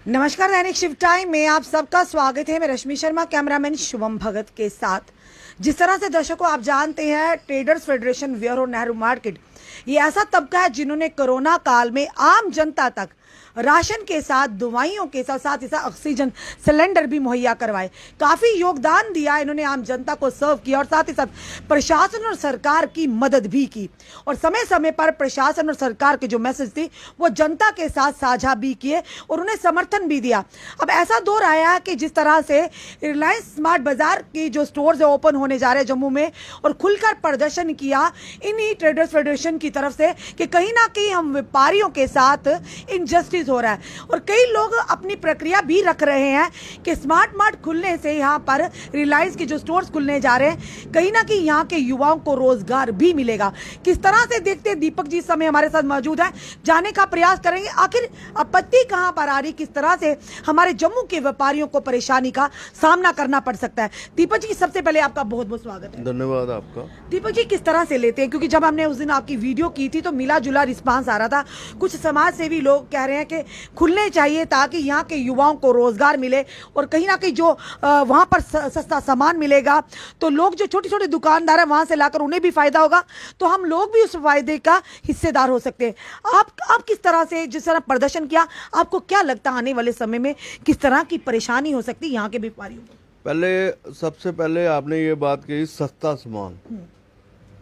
नमस्कार, दैनिक शिव टाइम में आप सबका स्वागत है। मैं रश्मि शर्मा, कैमरामैन शुभम भगत के साथ। जिस तरह से दर्शकों आप जानते हैं, ट्रेडर्स फेडरेशन वेयर और नेहरू मार्केट ये ऐसा तबका है जिन्होंने कोरोना काल में आम जनता तक राशन के साथ, दवाइयों के साथ ही साथ ऑक्सीजन सिलेंडर भी मुहैया करवाए। काफ़ी योगदान दिया इन्होंने, आम जनता को सर्व किया और साथ ही साथ प्रशासन और सरकार की मदद भी की। और समय समय पर प्रशासन और सरकार के जो मैसेज थी वो जनता के साथ साझा भी किए और उन्हें समर्थन भी दिया। अब ऐसा दौर आया कि जिस तरह से रिलायंस स्मार्ट बाजार की जो स्टोर्स ओपन होने जा रहे हैं जम्मू में, और खुलकर प्रदर्शन किया इन्हीं ट्रेडर्स फेडरेशन की तरफ से कि कहीं ना कहीं हम व्यापारियों के साथ इनजस्टिस हो रहा है। और कई लोग अपनी प्रक्रिया भी रख रहे हैं कि स्मार्ट मार्ट खुलने से, यहाँ पर रिलायंस के जो स्टोर्स खुलने जा रहे हैं, कहीं ना कहीं यहाँ के युवाओं को रोजगार भी मिलेगा। किस तरह से देखते हैं, दीपक जी इस समय हमारे साथ मौजूद है, जाने का प्रयास करेंगे आखिर आपत्ति कहां पर आ रही, किस तरह से हमारे जम्मू के व्यापारियों को परेशानी का सामना करना पड़ सकता है। दीपक जी, सबसे पहले आपका बहुत बहुत स्वागत है। धन्यवाद आपका। दीपक जी, किस तरह से लेते हैं, क्योंकि जब हमने उस दिन आपकी वीडियो की थी तो मिला जुला रिस्पांस आ रहा था। कुछ समाज सेवी लोग कह रहे हैं कि खुलने चाहिए ताकि यहाँ के युवाओं को रोजगार मिले और कहीं ना कहीं जो वहाँ पर सस्ता सामान मिलेगा तो लोग जो छोटे छोटे दुकानदार हैं वहाँ से लाकर उन्हें भी फायदा होगा, तो हम लोग भी उस फायदे का हिस्सेदार हो सकते हैं। आप किस तरह से, जिस तरह प्रदर्शन किया, आपको क्या लगता है आने वाले समय में किस तरह की परेशानी हो सकती है यहाँ के व्यापारियों को? सबसे पहले आपने ये बात कही सस्ता सामान,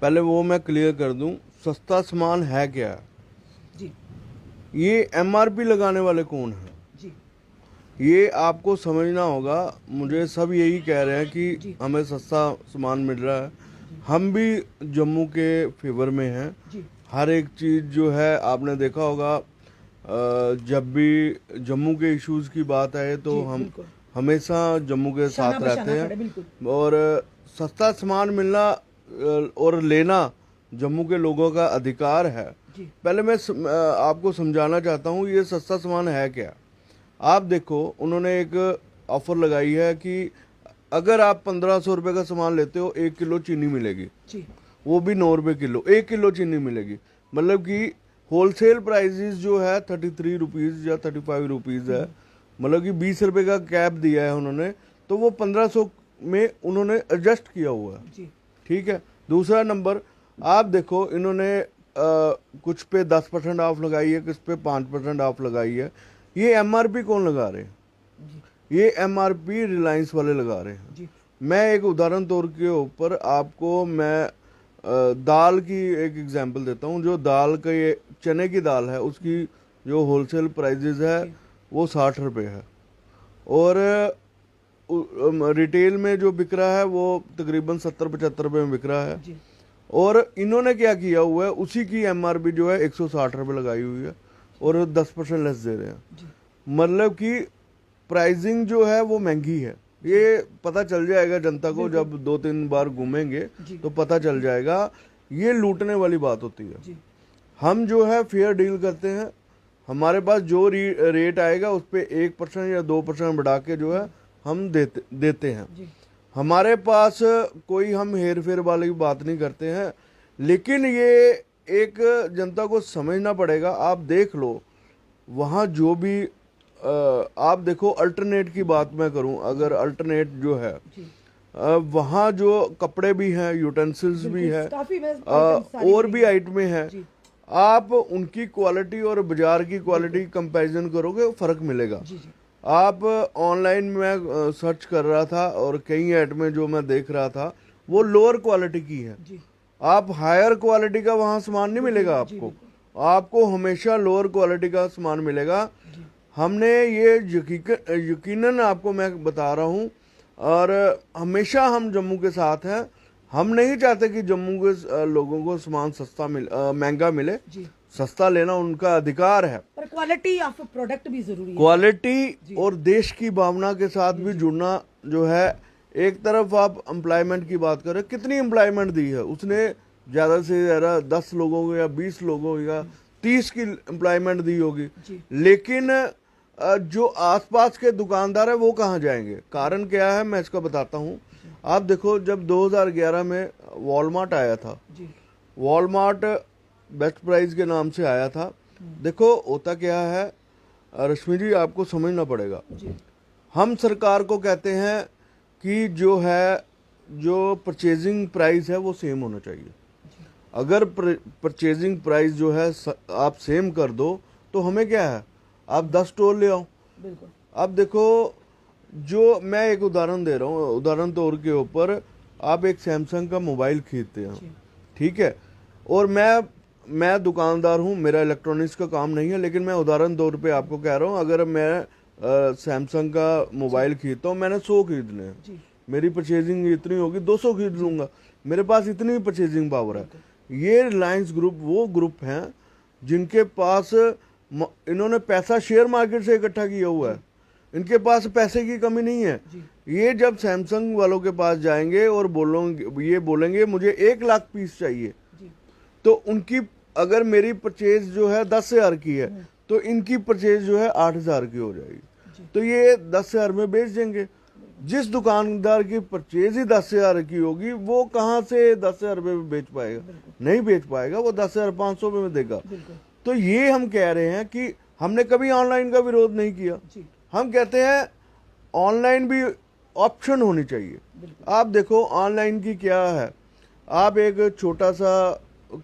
पहले वो मैं क्लियर कर दूं, सस्ता सामान है क्या? जी ये एमआरपी लगाने वाले कौन हैं? जी ये आपको समझना होगा। मुझे सब यही कह रहे हैं कि हमें सस्ता सामान मिल रहा है, हम भी जम्मू के फेवर में हैं। जी हर एक चीज़ जो है, आपने देखा होगा जब भी जम्मू के इश्यूज की बात आए तो हम हमेशा जम्मू के साथ रहते हैं। और सस्ता सामान मिलना और लेना जम्मू के लोगों का अधिकार है। पहले मैं आपको समझाना चाहता हूँ ये सस्ता सामान है क्या। आप देखो, उन्होंने एक ऑफर लगाई है कि अगर आप 1500 रुपये का सामान लेते हो 1 किलो चीनी मिलेगी, वो भी 9 रुपये किलो, 1 किलो चीनी मिलेगी। मतलब कि होलसेल प्राइजेस जो है 33 रुपीज़ या 35 रुपीज़ है, मतलब कि 20 रुपये का कैप दिया है उन्होंने, तो वो 1500 में उन्होंने एडजस्ट किया हुआ है। ठीक है। दूसरा नंबर, आप देखो, इन्होंने कुछ पे 10% ऑफ लगाई है, कुछ पे 5% ऑफ लगाई है। ये एमआरपी कौन लगा रहे हैं? ये एमआरपी रिलायंस वाले लगा रहे हैं। मैं एक उदाहरण तौर के ऊपर आपको मैं दाल की एक एग्जांपल देता हूँ। जो दाल का, ये चने की दाल है, उसकी जो होलसेल प्राइजेज है वो 60 रुपये है और रिटेल में जो बिक रहा है वो तकरीबन 70-75 रुपये में बिक रहा है। और इन्होंने क्या किया हुआ है, उसी की एमआरपी जो है 160 रुपये लगाई हुई है और 10% लेस दे रहे हैं। मतलब कि प्राइसिंग जो है वो महंगी है। ये पता चल जाएगा जनता को, जब 2-3 बार घूमेंगे तो पता चल जाएगा। ये लूटने वाली बात होती है। हम जो है फेयर डील करते हैं, हमारे पास जो रेट आएगा उस पर 1% या 2% बढ़ा के जो है हम देते हैं। हमारे पास कोई हम हेर फेर वाली बात नहीं करते हैं। लेकिन ये एक जनता को समझना पड़ेगा। आप देख लो, वहाँ जो भी आप देखो, अल्टरनेट की बात मैं करूं, अगर अल्टरनेट जो है वहाँ जो कपड़े भी हैं, यूटेंसिल्स भी है, और भी आइटमें हैं, आप उनकी क्वालिटी और बाजार की क्वालिटी कंपैरिजन करोगे, फर्क मिलेगा। आप ऑनलाइन में सर्च कर रहा था और कई आइटमें जो मैं देख रहा था वो लोअर क्वालिटी की है। आप हायर क्वालिटी का वहाँ सामान नहीं मिलेगा आपको हमेशा लोअर क्वालिटी का सामान मिलेगा। हमने ये यकीनन आपको मैं बता रहा हूँ, और हमेशा हम जम्मू के साथ हैं। हम नहीं चाहते कि जम्मू के लोगों को सामान सस्ता महंगा मिले। सस्ता लेना उनका अधिकार है, पर क्वालिटी ऑफ प्रोडक्ट भी जरूरी है। क्वालिटी और देश की भावना के साथ भी जुड़ना जो है। एक तरफ आप एम्प्लॉयमेंट की बात करें, कितनी एम्प्लॉयमेंट दी है उसने, ज़्यादा से ज़्यादा 10 लोगों को या 20 लोगों को या 30 की एम्प्लॉयमेंट दी होगी। लेकिन जो आसपास के दुकानदार है वो कहाँ जाएंगे? कारण क्या है, मैं इसका बताता हूँ। आप देखो, जब 2011 में वॉलमार्ट आया था, वॉलमार्ट बेस्ट प्राइस के नाम से आया था। देखो होता क्या है, रश्मि जी आपको समझना पड़ेगा, जी हम सरकार को कहते हैं कि जो परचेजिंग प्राइस है वो सेम होना चाहिए। अगर परचेजिंग प्राइस जो है आप सेम कर दो तो हमें क्या है, आप 10 स्टोर ले आओ। बिल्कुल। अब देखो, जो मैं एक उदाहरण दे रहा हूँ, उदाहरण तौर के ऊपर आप एक सैमसंग का मोबाइल खरीदते हैं, ठीक है, और मैं दुकानदार हूँ, मेरा इलेक्ट्रॉनिक्स का काम नहीं है, लेकिन मैं उदाहरण तौर पे आपको कह रहा हूँ, अगर मैं सैमसंग का मोबाइल खरीदता हूँ, मैंने 100 खरीदने हैं, मेरी परचेजिंग इतनी होगी, 200 खरीद लूंगा, मेरे पास इतनी परचेजिंग पावर है। ये रिलायंस ग्रुप वो ग्रुप हैं जिनके पास इन्होंने पैसा शेयर मार्केट से इकट्ठा किया हुआ है, इनके पास पैसे की कमी नहीं है। ये जब सैमसंग वालों के पास जाएंगे और बोलेंगे मुझे 1 लाख पीस चाहिए, तो उनकी अगर मेरी परचेज जो है 10,000 की है तो इनकी परचेज जो है 8,000 की हो जाएगी, तो ये 10,000 में बेच देंगे। जिस दुकानदार की परचेज ही 10,000 की होगी वो कहाँ से 10,000 रुपये में बेच पाएगा, नहीं बेच पाएगा, वो 10,500 में देगा। तो ये हम कह रहे हैं कि हमने कभी ऑनलाइन का विरोध नहीं किया, हम कहते हैं ऑनलाइन भी ऑप्शन होनी चाहिए। आप देखो ऑनलाइन की क्या है, आप एक छोटा सा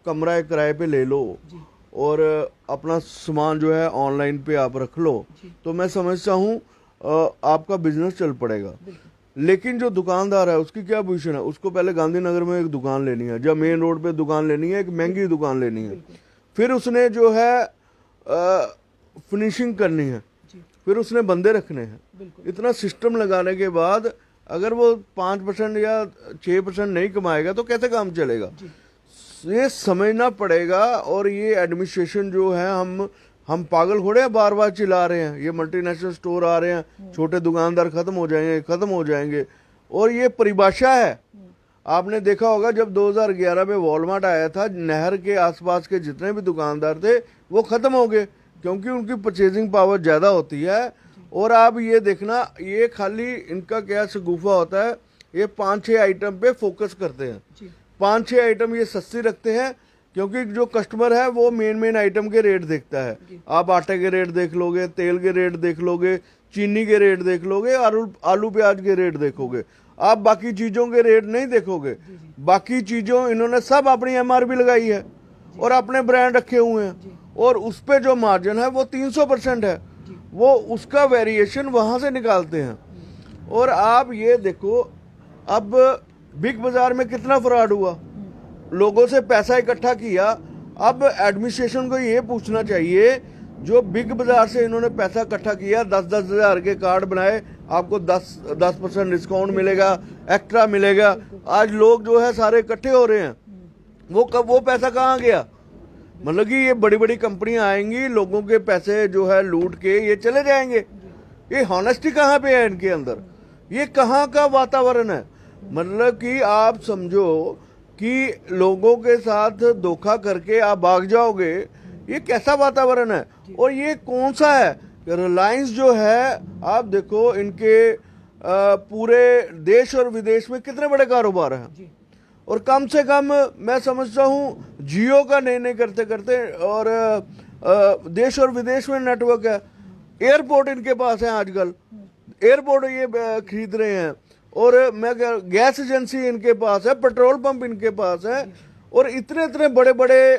कमरा एक किराए पे ले लो और अपना सामान जो है ऑनलाइन पे आप रख लो, तो मैं समझता हूँ आपका बिजनेस चल पड़ेगा। लेकिन जो दुकानदार है उसकी क्या पोजीशन है, उसको पहले गांधीनगर में एक दुकान लेनी है, जब मेन रोड पे दुकान लेनी है, एक महंगी दुकान लेनी है, फिर उसने जो है फिनिशिंग करनी है, फिर उसने बंदे रखने हैं, इतना सिस्टम लगाने के बाद अगर वो 5% या 6% नहीं कमाएगा तो कैसे काम चलेगा। ये समझना पड़ेगा। और ये एडमिनिस्ट्रेशन जो है, हम पागल थोड़े हैं, बार बार चिल्ला रहे हैं ये मल्टीनेशनल स्टोर आ रहे हैं, छोटे दुकानदार खत्म हो जाएंगे। और ये परिभाषा है, आपने देखा होगा जब 2011 में वॉलमार्ट आया था, नहर के आसपास के जितने भी दुकानदार थे वो खत्म हो गए, क्योंकि उनकी परचेजिंग पावर ज्यादा होती है। और आप ये देखना, ये खाली इनका क्या शगुफा होता है, ये 5-6 आइटम पे फोकस करते हैं, 5-6 आइटम ये सस्ती रखते हैं, क्योंकि जो कस्टमर है वो मेन आइटम के रेट देखता है। आप आटे के रेट देख लोगे, तेल के रेट देख लोगे, चीनी के रेट देख लोगे, आलू प्याज के रेट देखोगे, आप बाकी चीजों के रेट नहीं देखोगे। बाकी चीजों इन्होंने सब अपनी एमआरपी लगाई है और अपने ब्रांड रखे हुए हैं, और उस पे जो मार्जिन है वो 300% है, वो उसका वेरिएशन वहां से निकालते हैं। और आप ये देखो, अब बिग बाजार में कितना फ्रॉड हुआ, लोगों से पैसा इकट्ठा किया। अब एडमिनिस्ट्रेशन को ये पूछना चाहिए, जो बिग बाजार से इन्होंने पैसा इकट्ठा किया, 10-10 हज़ार के कार्ड बनाए, आपको 10% डिस्काउंट मिलेगा, एक्स्ट्रा मिलेगा, आज लोग जो है सारे इकट्ठे हो रहे हैं, वो पैसा कहाँ गया। मतलब कि ये बड़ी बड़ी कंपनियां आएंगी, लोगों के पैसे जो है लूट के ये चले जाएंगे। ये हॉनेस्टी कहाँ पे है इनके अंदर, ये कहाँ का वातावरण है। मतलब कि आप समझो कि लोगों के साथ धोखा करके आप भाग जाओगे, ये कैसा वातावरण है। और ये कौन सा है, रिलायंस जो है, आप देखो इनके पूरे देश और विदेश में कितने बड़े कारोबार हैं, और कम से कम मैं समझता हूँ जियो का नहीं करते करते, और देश और विदेश में नेटवर्क है, एयरपोर्ट इनके पास है, आजकल एयरपोर्ट ये खरीद रहे हैं, और मैं गैस एजेंसी इनके पास है, पेट्रोल पंप इनके पास है, और इतने बड़े बड़े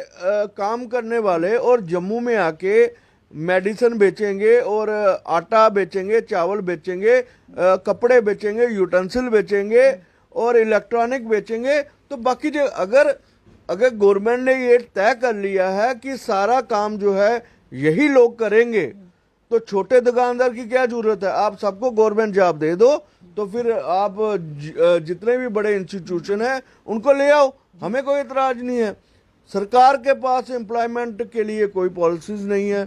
काम करने वाले, और जम्मू में आके मेडिसिन बेचेंगे, और आटा बेचेंगे, चावल बेचेंगे, कपड़े बेचेंगे, यूटेंसिल बेचेंगे, और इलेक्ट्रॉनिक बेचेंगे। तो बाकी जो अगर गवर्नमेंट ने ये तय कर लिया है कि सारा काम जो है यही लोग करेंगे, तो छोटे दुकानदार की क्या जरूरत है। आप सबको गवर्नमेंट जॉब दे दो, तो फिर आप जितने भी बड़े इंस्टीट्यूशन है उनको ले आओ, हमें कोई इतराज नहीं है। सरकार के पास एम्प्लॉयमेंट के लिए कोई पॉलिसीज नहीं है।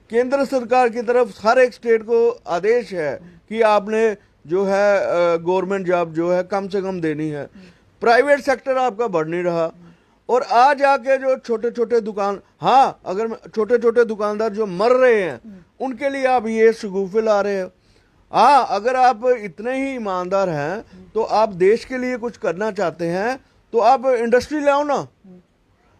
केंद्र सरकार की तरफ हर एक स्टेट को आदेश है कि आपने जो है गवर्नमेंट जॉब जो है कम से कम देनी है। प्राइवेट सेक्टर आपका बढ़ नहीं रहा, और आज आके जो छोटे छोटे दुकान, हाँ अगर छोटे छोटे दुकानदार जो मर रहे हैं उनके लिए आप ये शगुफे ला रहे हो। हाँ, अगर आप इतने ही ईमानदार हैं तो आप देश के लिए कुछ करना चाहते हैं तो आप इंडस्ट्री लाओ ना,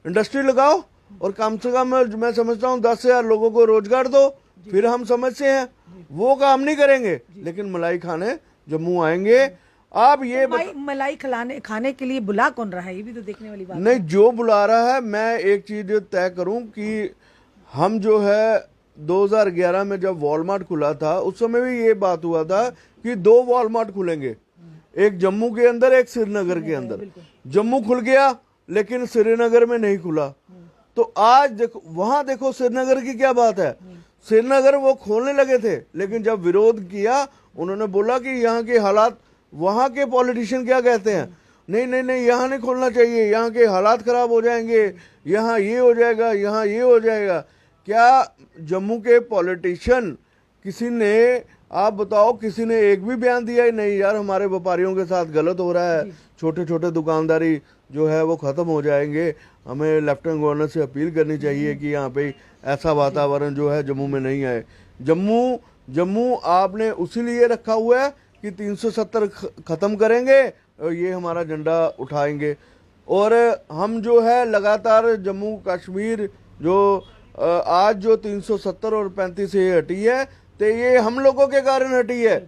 इंडस्ट्री लगाओ, और कम से कम मैं समझता हूँ 10,000 लोगों को रोजगार दो, फिर हम समझ से हैं, वो काम नहीं करेंगे, लेकिन मलाई खाने जम्मू आएंगे। आप ये मलाई खाने के लिए बुला कौन रहा है, ये भी तो देखने वाली बात है। नहीं, जो बुला रहा है, मैं एक चीज तय करूं कि हम जो है 2011 में जब वॉलमार्ट खुला था, उस समय भी ये बात हुआ था कि 2 वॉलमार्ट खुलेंगे, एक जम्मू के अंदर, एक श्रीनगर के अंदर। जम्मू खुल गया लेकिन श्रीनगर में नहीं खुला। तो आज देखो, वहां देखो श्रीनगर की क्या बात है। श्रीनगर वो खोलने लगे थे, लेकिन जब विरोध किया, उन्होंने बोला कि यहाँ के हालात, वहां के पॉलिटिशियन क्या कहते हैं, नहीं नहीं नहीं, यहाँ नहीं खोलना चाहिए, यहाँ के हालात खराब हो जाएंगे, यहाँ ये हो जाएगा, यहाँ ये हो जाएगा। क्या जम्मू के पॉलिटिशियन किसी ने, आप बताओ, किसी ने एक भी बयान दिया ही नहीं, यार हमारे व्यापारियों के साथ गलत हो रहा है, छोटे छोटे दुकानदारी जो है वो खत्म हो जाएंगे, हमें लेफ्टिनेंट गवर्नर से अपील करनी चाहिए कि यहाँ पे ऐसा वातावरण जो है जम्मू में नहीं आए। जम्मू आपने उसी लिए रखा हुआ है कि 370 खत्म करेंगे और ये हमारा झंडा उठाएंगे। और हम जो है लगातार जम्मू कश्मीर जो आज जो 370 और 35 से हटी है, तो ये हम लोगों के कारण हटी है।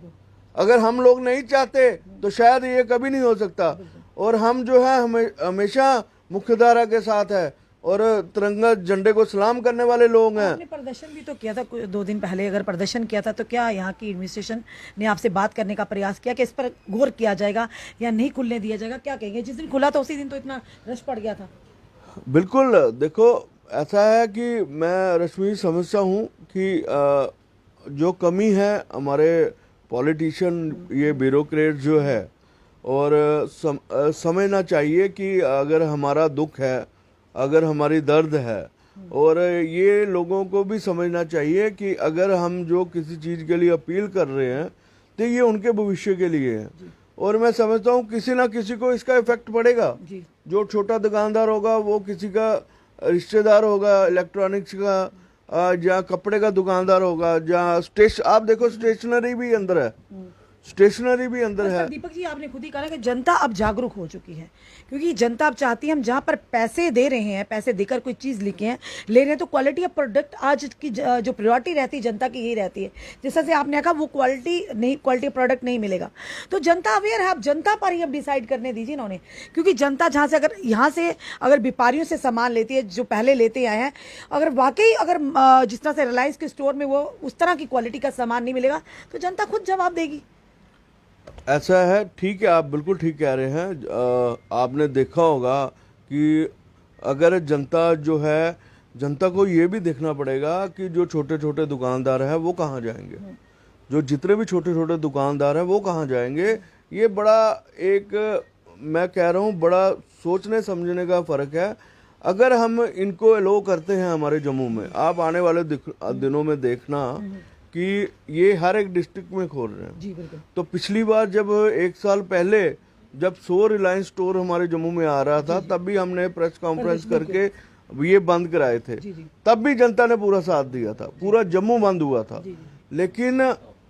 अगर हम लोग नहीं चाहते तो शायद ये कभी नहीं हो सकता। और हम जो है हमेशा मुख्यधारा के साथ है और तिरंगा झंडे को सलाम करने वाले लोग हैं। आपने प्रदर्शन भी तो किया था 2 दिन पहले, अगर प्रदर्शन किया था तो क्या यहाँ की एडमिनिस्ट्रेशन ने आपसे बात करने का प्रयास किया कि इस पर गौर किया जाएगा या नहीं खुलने दिया जाएगा? क्या कहेंगे, जिस दिन खुला था उसी दिन तो इतना रश पड़ गया था। बिल्कुल, देखो ऐसा है कि मैं रश्मि समझता हूँ कि जो कमी है हमारे पॉलिटिशियन, ये ब्यूरोक्रेट जो है, और समझना चाहिए कि अगर हमारा दुख है, अगर हमारी दर्द है, और ये लोगों को भी समझना चाहिए कि अगर हम जो किसी चीज़ के लिए अपील कर रहे हैं तो ये उनके भविष्य के लिए है। और मैं समझता हूँ किसी ना किसी को इसका इफेक्ट पड़ेगा। जो छोटा दुकानदार होगा वो किसी का रिश्तेदार होगा, इलेक्ट्रॉनिक्स का, जहाँ कपड़े का दुकानदार होगा, जहाँ आप देखो स्टेशनरी भी अंदर है, स्टेशनरी भी अंदर है। दीपक जी, आपने खुद ही कहा कि जनता अब जागरूक हो चुकी है, क्योंकि जनता अब चाहती है, हम जहां पर पैसे दे रहे हैं, पैसे देकर कोई चीज ले रहे हैं, तो क्वालिटी ऑफ प्रोडक्ट आज की जो प्रायोरिटी रहती है जनता की यही रहती है। जैसा से आपने कहा वो क्वालिटी प्रोडक्ट नहीं मिलेगा, तो जनता अवेयर है। अब जनता पर ही अब डिसाइड करने दीजिए ना उन्हें, क्योंकि जनता जहां से अगर व्यापारियों से सामान लेती है, जो पहले लेते आए हैं, अगर वाकई जिस तरह से रिलायंस के स्टोर में वो उस तरह की क्वालिटी का सामान नहीं मिलेगा, तो जनता खुद जवाब देगी। ऐसा है, ठीक है, आप बिल्कुल ठीक कह रहे हैं। आपने देखा होगा कि अगर जनता जो है, जनता को ये भी देखना पड़ेगा कि जो छोटे छोटे दुकानदार हैं वो कहाँ जाएंगे, जो जितने भी छोटे छोटे दुकानदार हैं वो कहाँ जाएंगे। ये बड़ा एक, मैं कह रहा हूँ, बड़ा सोचने समझने का फ़र्क है। अगर हम इनको अलो करते हैं हमारे जम्मू में, आप आने वाले दिनों में देखना कि ये हर एक डिस्ट्रिक्ट में खोल रहे हैं। जी बिल्कुल। तो पिछली बार जब 1 साल पहले जब 100 रिलायंस स्टोर हमारे जम्मू में आ रहा था, तब भी हमने प्रेस कॉन्फ्रेंस करके ये बंद कराए थे। तब भी जनता ने पूरा साथ दिया था, पूरा जम्मू बंद हुआ था। लेकिन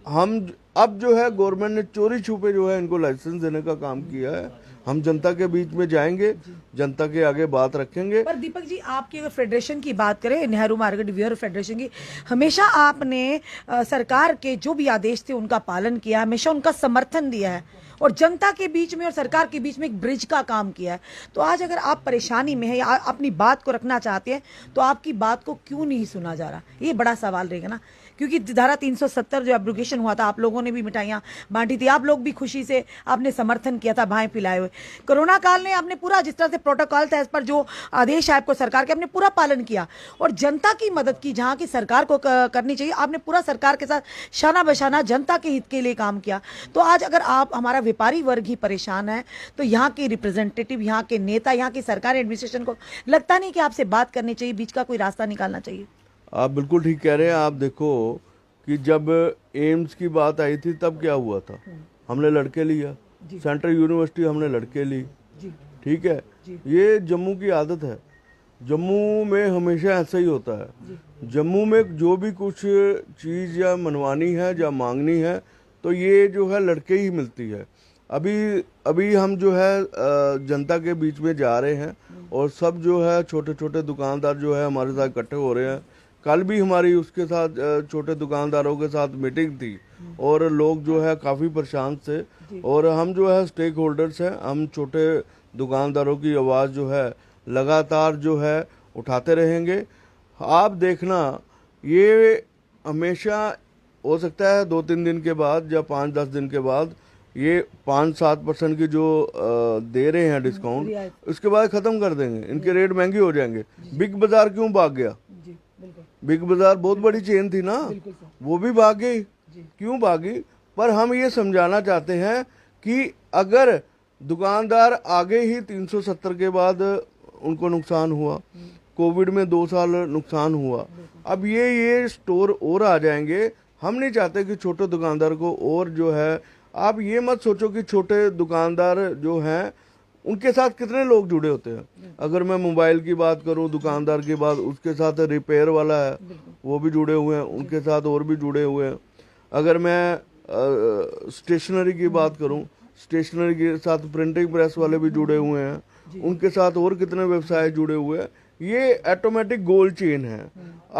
हम अब जो है गवर्नमेंट ने चोरी छुपे जो है इनको लाइसेंस देने का काम किया है। हम जनता के बीच में जाएंगे, जनता के आगे बात रखेंगे। पर दीपक जी, आपकी अगर फेडरेशन की बात करें, नेहरू मार्केट व्यूअर फेडरेशन की, हमेशा आपने सरकार के जो भी आदेश थे उनका पालन किया, हमेशा उनका समर्थन दिया है और जनता के बीच में और सरकार के बीच में एक ब्रिज का काम किया है। तो आज अगर आप परेशानी में हैं या अपनी बात को रखना चाहते हैं, तो आपकी बात को क्यों नहीं सुना जा रहा, ये बड़ा सवाल रहेगा ना। क्योंकि धारा 370 जो एब्रोगेशन हुआ था, आप लोगों ने भी मिठाइयाँ बांटी थी, आप लोग भी खुशी से आपने समर्थन किया था, भाएं पिलाए हुए। कोरोना काल ने आपने पूरा, जिस तरह से प्रोटोकॉल था, इस पर जो आदेश है आपको सरकार के, आपने पूरा पालन किया और जनता की मदद की, जहाँ की सरकार को करनी चाहिए, आपने पूरा सरकार के साथ शाना बशाना जनता के हित के लिए काम किया। तो आज अगर आप, हमारा व्यापारी वर्ग ही परेशान है, तो यहाँ के रिप्रेजेंटेटिव, यहाँ के नेता, यहाँ की सरकार एडमिनिस्ट्रेशन को लगता नहीं कि आपसे बात करनी चाहिए, बीच का कोई रास्ता निकालना चाहिए? आप बिल्कुल ठीक कह रहे हैं। आप देखो कि जब एम्स की बात आई थी तब क्या हुआ था, हमने लड़के लिया, सेंट्रल यूनिवर्सिटी हमने लड़के ली, ठीक है। ये जम्मू की आदत है, जम्मू में हमेशा ऐसा ही होता है। जम्मू में जो भी कुछ चीज़ या मनवानी है या मांगनी है, तो ये जो है लड़के ही मिलती है। अभी हम जो है जनता के बीच में जा रहे हैं और सब जो है छोटे छोटे दुकानदार जो है हमारे साथ इकट्ठे हो रहे हैं कल भी हमारी उसके साथ छोटे दुकानदारों के साथ मीटिंग थी और लोग जो है काफ़ी परेशान थे। और हम जो है स्टेक होल्डर्स हैं, हम छोटे दुकानदारों की आवाज़ जो है लगातार जो है उठाते रहेंगे। आप देखना, ये हमेशा हो सकता है 2-3 दिन के बाद या 5-10 दिन के बाद ये 5-7% की जो दे रहे हैं डिस्काउंट, उसके बाद ख़त्म कर देंगे, इनके रेट महंगे हो जाएंगे। बिग बाजार क्यों भाग गया? जी बिल्कुल बिग बाजार बहुत बड़ी चेन थी ना, बिल्कुल सर। वो भी भाग गई। क्यों भागी? पर हम ये समझाना चाहते हैं कि अगर दुकानदार आगे ही 370 के बाद उनको नुकसान हुआ, कोविड में 2 साल नुकसान हुआ, अब ये स्टोर और आ जाएंगे। हम नहीं चाहते कि छोटे दुकानदार को और जो है, आप ये मत सोचो कि छोटे दुकानदार जो हैं उनके साथ कितने लोग जुड़े होते हैं। अगर मैं मोबाइल की बात करूं दुकानदार की बात, उसके साथ रिपेयर वाला है वो भी जुड़े हुए हैं, उनके साथ और भी जुड़े हुए हैं। अगर मैं स्टेशनरी की बात करूं, स्टेशनरी के साथ प्रिंटिंग प्रेस वाले भी जुड़े हुए हैं, उनके साथ और कितने व्यवसाय जुड़े हुए हैं। ये ऑटोमेटिक गोल्ड चेन है।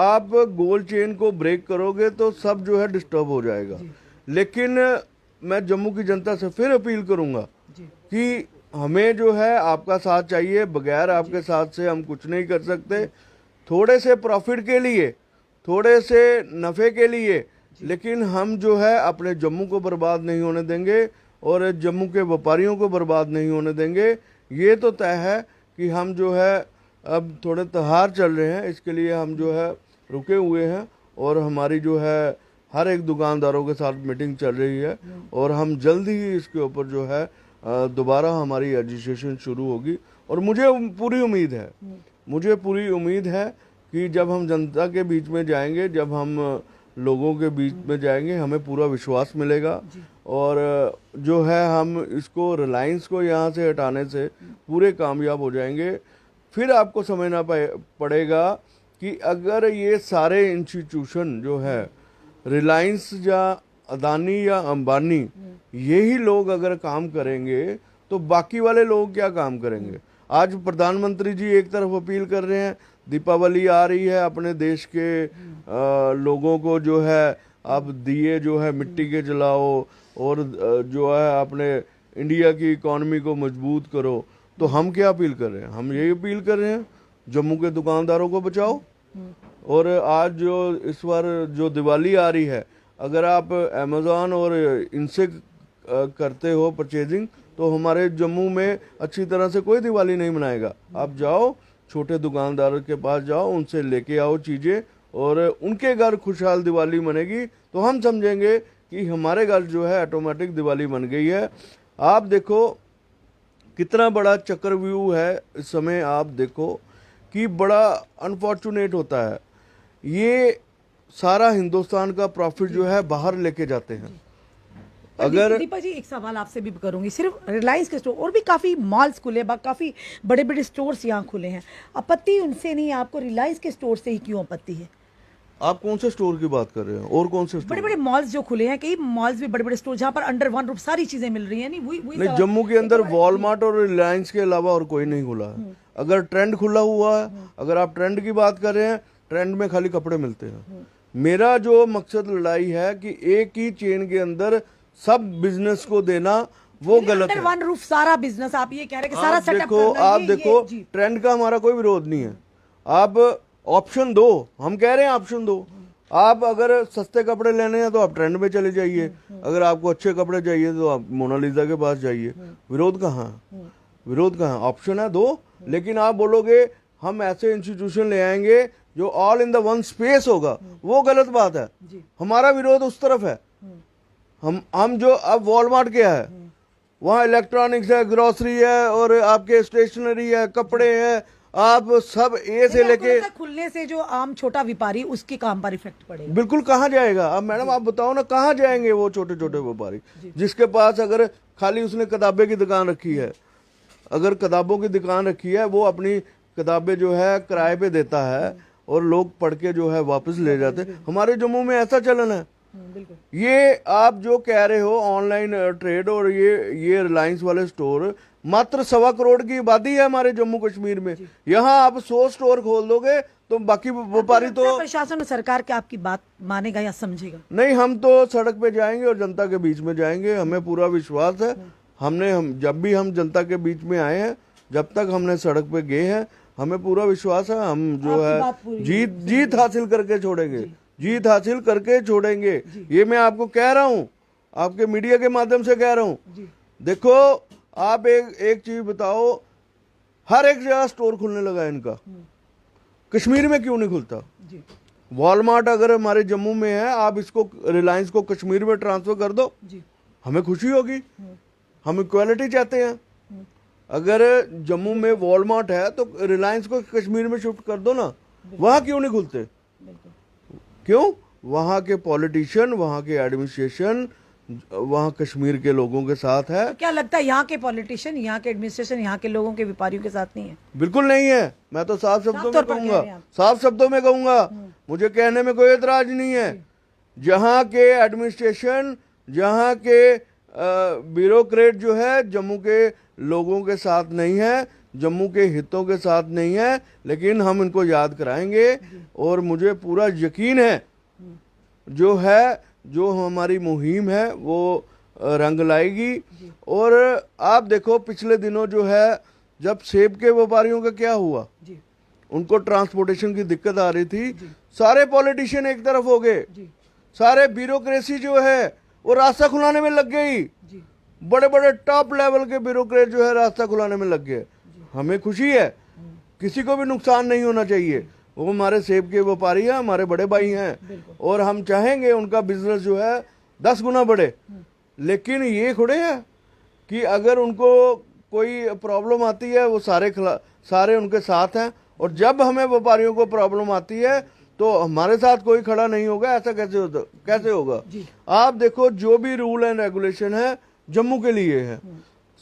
आप गोल्ड चेन को ब्रेक करोगे तो सब जो है डिस्टर्ब हो जाएगा। लेकिन मैं जम्मू की जनता से फिर अपील करूंगा कि हमें जो है आपका साथ चाहिए, बगैर आपके साथ से हम कुछ नहीं कर सकते। थोड़े से प्रॉफिट के लिए, थोड़े से नफ़े के लिए, लेकिन हम जो है अपने जम्मू को बर्बाद नहीं होने देंगे और जम्मू के व्यापारियों को बर्बाद नहीं होने देंगे। ये तो तय है कि हम जो है अब थोड़े त्योहार चल रहे हैं, इसके लिए हम जो है रुके हुए हैं और हमारी जो है हर एक दुकानदारों के साथ मीटिंग चल रही है और हम जल्दी ही इसके ऊपर जो है दोबारा हमारी रजिस्ट्रेशन शुरू होगी। और मुझे पूरी उम्मीद है कि जब हम जनता के बीच में जाएंगे, जब हम लोगों के बीच में जाएंगे, हमें पूरा विश्वास मिलेगा और जो है हम इसको रिलायंस को यहाँ से हटाने से पूरे कामयाब हो जाएंगे। फिर आपको समझना पड़ेगा कि अगर ये सारे इंस्टीट्यूशन जो है रिलायंस या अदानी या अंबानी, यही लोग अगर काम करेंगे तो बाकी वाले लोग क्या काम करेंगे? आज प्रधानमंत्री जी एक तरफ अपील कर रहे हैं, दीपावली आ रही है, अपने देश के लोगों को जो है आप दिए जो है मिट्टी के जलाओ और जो है अपने इंडिया की इकॉनमी को मजबूत करो। तो हम क्या अपील कर रहे हैं? हम यही अपील कर रहे हैं, जम्मू के दुकानदारों को बचाओ। और आज जो इस बार जो दिवाली आ रही है, अगर आप अमेज़ॉन और इनसे करते हो परचेजिंग, तो हमारे जम्मू में अच्छी तरह से कोई दिवाली नहीं मनाएगा। आप जाओ छोटे दुकानदार के पास जाओ, उनसे लेके आओ चीज़ें और उनके घर खुशहाल दिवाली मनेगी तो हम समझेंगे कि हमारे घर जो है ऑटोमेटिक दिवाली बन गई है। आप देखो कितना बड़ा चक्रव्यूह है इस समय। आप देखो कि बड़ा अनफॉर्चुनेट होता है, ये सारा हिंदुस्तान का प्रॉफिट जो है बाहर लेके जाते हैं। अगर दीपा जी एक सवाल आपसे भी करूंगी, सिर्फ रिलायंस के स्टोर और भी काफी मॉल्स खुले, काफी बड़े बड़े स्टोर्स यहाँ खुले हैं, आपत्ति उनसे नहीं, आपको रिलायंस के स्टोर से ही क्यों आपत्ति है? आप कौन से स्टोर की बात कर रहे हैं और कौन से स्टोर? बड़े बड़े मॉल्स जो खुले हैं, कई मॉल्स भी बड़े बड़े स्टोर जहाँ पर अंडर वन रूफ सारी चीजें मिल रही हैं। नहीं, जम्मू के अंदर वॉलमार्ट और रिलायंस के अलावा और कोई नहीं खुला है। अगर ट्रेंड खुला हुआ है, अगर आप ट्रेंड की बात कर रहे हैं, ट्रेंड में खाली कपड़े मिलते हैं। मेरा जो मकसद लड़ाई है कि एक ही चेन के अंदर सब बिजनेस को देना, वो गलत है। अंडर वन रूफ सारा बिजनेस, आप ये कह रहे हैं कि सारा सेटअप करना, आप देखो ट्रेंड का हमारा कोई विरोध नहीं है। आप ऑप्शन दो, हम कह रहे हैं ऑप्शन दो। आप अगर सस्ते कपड़े लेने हैं तो आप ट्रेंड में चले जाइए, अगर आपको अच्छे कपड़े चाहिए तो आप मोनालिसा के पास जाइए। विरोध कहाँ है? विरोध कहाँ? ऑप्शन है दो। लेकिन आप बोलोगे हम ऐसे इंस्टीट्यूशन ले आएंगे जो all in the one space होगा, वो गलत बात है। हमारा विरोध उस तरफ है। हम जो अब वॉलमार्ट क्या है, वहाँ इलेक्ट्रॉनिक्स है, ग्रोसरी है और आपके स्टेशनरी है, कपड़े है, आप सब ए से लेके खुलने से जो आम छोटा व्यापारी उसके काम पर इफेक्ट पड़ेगा। बिल्कुल। कहाँ जाएगा? अब मैडम आप बताओ ना, कहाँ जाएंगे वो छोटे छोटे व्यापारी जिसके पास अगर खाली उसने किताबें की दुकान रखी है, अगर किताबों की दुकान रखी है, वो अपनी किताबें जो है किराए पे देता है और लोग पढ़ के जो है वापस ले जाते हैं। हमारे जम्मू में ऐसा चलन है। ये आप जो कह रहे हो ऑनलाइन ट्रेड और ये रिलायंस वाले स्टोर, मात्र 1.25 करोड़ की आबादी है हमारे जम्मू कश्मीर में। यहाँ आप 100 स्टोर खोल दोगे तो बाकी व्यापारी तो प्रशासन और सरकार की आपकी बात मानेगा या समझेगा? नहीं, हम तो सड़क पे जाएंगे और जनता के बीच में जाएंगे, हमें पूरा विश्वास है। हम जब भी हम जनता के बीच में आए हैं, जब तक हमने सड़क पे गए हैं, हमें पूरा विश्वास है हम जो है जीत हासिल करके छोड़ेंगे, जीत हासिल करके छोड़ेंगे। ये मैं आपको कह रहा हूँ, आपके मीडिया के माध्यम से कह रहा हूँ। देखो आप एक चीज बताओ, हर एक जगह स्टोर खुलने लगा इनका, कश्मीर में क्यों नहीं खुलता? वॉलमार्ट अगर हमारे जम्मू में है, आप इसको रिलायंस को कश्मीर में ट्रांसफर कर दो, हमें खुशी होगी। हम इक्वालिटी चाहते हैं। अगर जम्मू में वॉलमार्ट है तो रिलायंस को कश्मीर में शिफ्ट कर दो ना, वहां क्यों नहीं खुलते? क्यों? वहां के पॉलिटिशियन, वहां के एडमिनिस्ट्रेशन, वहां कश्मीर के लोगों के साथ है। तो क्या लगता है यहाँ के पॉलिटिशियन, यहाँ के एडमिनिस्ट्रेशन, यहाँ के लोगों के व्यापारियों के साथ नहीं है? बिल्कुल नहीं है। मैं तो साफ शब्दों में कहूंगा, साफ शब्दों में कहूंगा, मुझे कहने में कोई एतराज नहीं है। जहाँ के एडमिनिस्ट्रेशन, जहाँ के ब्यूरोक्रेट जो है जम्मू के लोगों के साथ नहीं है, जम्मू के हितों के साथ नहीं है, लेकिन हम इनको याद कराएंगे और मुझे पूरा यकीन है जो हमारी मुहिम है वो रंग लाएगी। और आप देखो पिछले दिनों जो है, जब सेब के व्यापारियों का क्या हुआ, उनको ट्रांसपोर्टेशन की दिक्कत आ रही थी, सारे पॉलिटिशियन एक तरफ हो गए, सारे ब्यूरोक्रेसी जो है वो रास्ता खुलाने में लग गई, बड़े बड़े टॉप लेवल के ब्यूरोक्रेट जो है रास्ता खुलाने में लग गए। हमें खुशी है, किसी को भी नुकसान नहीं होना चाहिए। वो हमारे सेब के व्यापारी हैं, हमारे बड़े भाई हैं, और हम चाहेंगे उनका बिजनेस जो है 10 गुना बढ़े। लेकिन ये थोड़े है कि अगर उनको कोई प्रॉब्लम आती है वो सारे उनके साथ हैं, और जब हमें व्यापारियों को प्रॉब्लम आती है तो हमारे साथ कोई खड़ा नहीं होगा। ऐसा कैसे होगा? आप देखो जो भी रूल एंड रेगुलेशन है जम्मू के लिए है।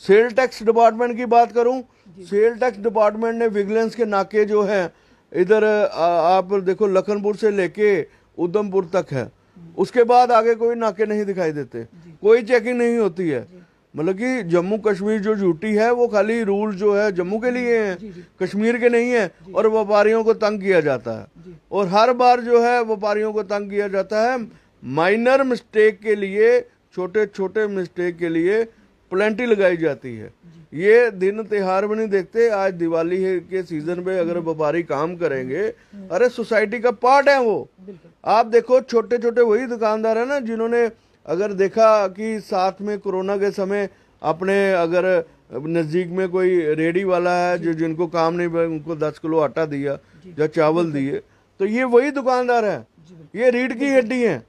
सेल टैक्स डिपार्टमेंट की बात करूं, सेल टैक्स डिपार्टमेंट ने विजिलेंस के नाके जो है इधर आप देखो लखनपुर से लेके उधमपुर तक है, उसके बाद आगे कोई नाके नहीं दिखाई देते, कोई चेकिंग नहीं होती है। मतलब कि जम्मू कश्मीर जो ड्यूटी है वो खाली रूल जो है जम्मू के लिए है, कश्मीर के नहीं है। और व्यापारियों को तंग किया जाता है, और हर बार जो है व्यापारियों को तंग किया जाता है माइनर मिस्टेक के लिए, छोटे छोटे मिस्टेक के लिए प्लेंटी लगाई जाती है। ये दिन त्योहार में नहीं देखते। आज दिवाली के सीजन में अगर व्यापारी काम करेंगे, अरे सोसाइटी का पार्ट है वो। आप देखो छोटे छोटे वही दुकानदार है ना जिन्होंने अगर देखा कि साथ में कोरोना के समय अपने अगर नजदीक में कोई रेडी वाला है जो जिनको काम नहीं, उनको 10 किलो आटा दिया या चावल दिए, तो ये वही दुकानदार है, ये रीढ़ की हड्डी है।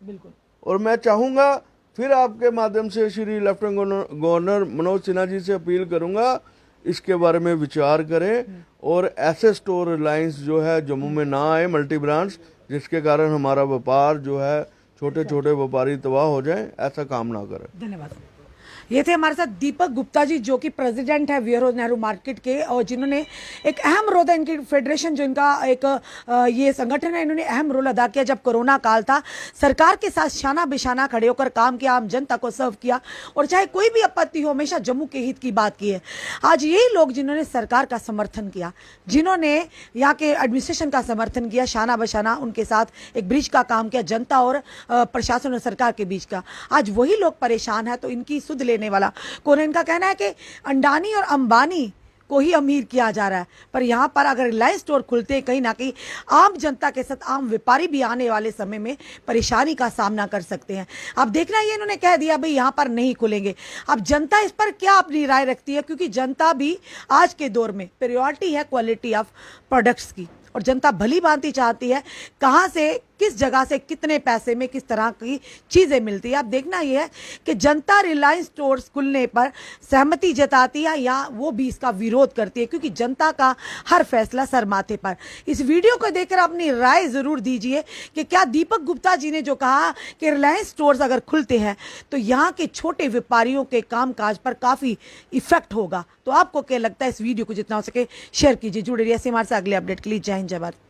और मैं चाहूंगा फिर आपके माध्यम से श्री लेफ्टिनेंट गवर्नर मनोज सिन्हा जी से अपील करूंगा, इसके बारे में विचार करें और ऐसे स्टोर रिलायंस जो है जम्मू में ना आए, मल्टी ब्रांड्स, जिसके कारण हमारा व्यापार जो है छोटे छोटे व्यापारी तबाह हो जाएं, ऐसा काम ना करें। धन्यवाद। ये थे हमारे साथ दीपक गुप्ता जी, जो कि प्रेसिडेंट है वीर रोज नेहरू मार्केट के, और जिन्होंने एक अहम रोल है, इनकी फेडरेशन जो इनका एक ये संगठन है, इन्होंने अहम रोल अदा किया जब कोरोना काल था। सरकार के साथ शाना बिशाना खड़े होकर काम किया, आम जनता को सर्व किया, और चाहे कोई भी आपत्ति हो हमेशा जम्मू के हित की बात की है। आज यही लोग जिन्होंने सरकार का समर्थन किया, जिन्होंने यहाँ के एडमिनिस्ट्रेशन का समर्थन किया, शाना बशाना उनके साथ एक ब्रिज का काम किया जनता और प्रशासन और सरकार के बीच का, आज वही लोग परेशान है। तो इनकी सुध लेने वाला कौन है? इनका कहना है कि अंडानी और अंबानी को ही अमीर किया जा रहा है, पर यहां पर अगर रिलायंस स्टोर खुलते हैं, कहीं ना कहीं आम जनता के साथ आम व्यापारी भी आने वाले समय में परेशानी का सामना कर सकते हैं। अब देखना, ये इन्होंने कह दिया भाई यहां पर नहीं खुलेंगे। अब जनता इस पर क्या अपनी राय रखती है, क्योंकि जनता भी आज के दौर में प्रायोरिटी है क्वालिटी ऑफ प्रोडक्ट्स की, और जनता भली भांति चाहती है कहां से, किस जगह से, कितने पैसे में किस तरह की चीजें मिलती है। अब देखना यह है कि जनता रिलायंस स्टोर्स खुलने पर सहमति जताती है या वो भी इसका विरोध करती है, क्योंकि जनता का हर फैसला सर माथे पर। इस वीडियो को देखकर अपनी राय जरूर दीजिए कि क्या दीपक गुप्ता जी ने जो कहा कि रिलायंस स्टोर्स अगर खुलते हैं तो यहाँ के छोटे व्यापारियों के कामकाज पर काफी इफेक्ट होगा। तो आपको क्या लगता है? इस वीडियो को जितना हो सके शेयर कीजिए। जुड़े रहिए हमारे से अगले अपडेट के लिए। जय हिंद, जय भारत।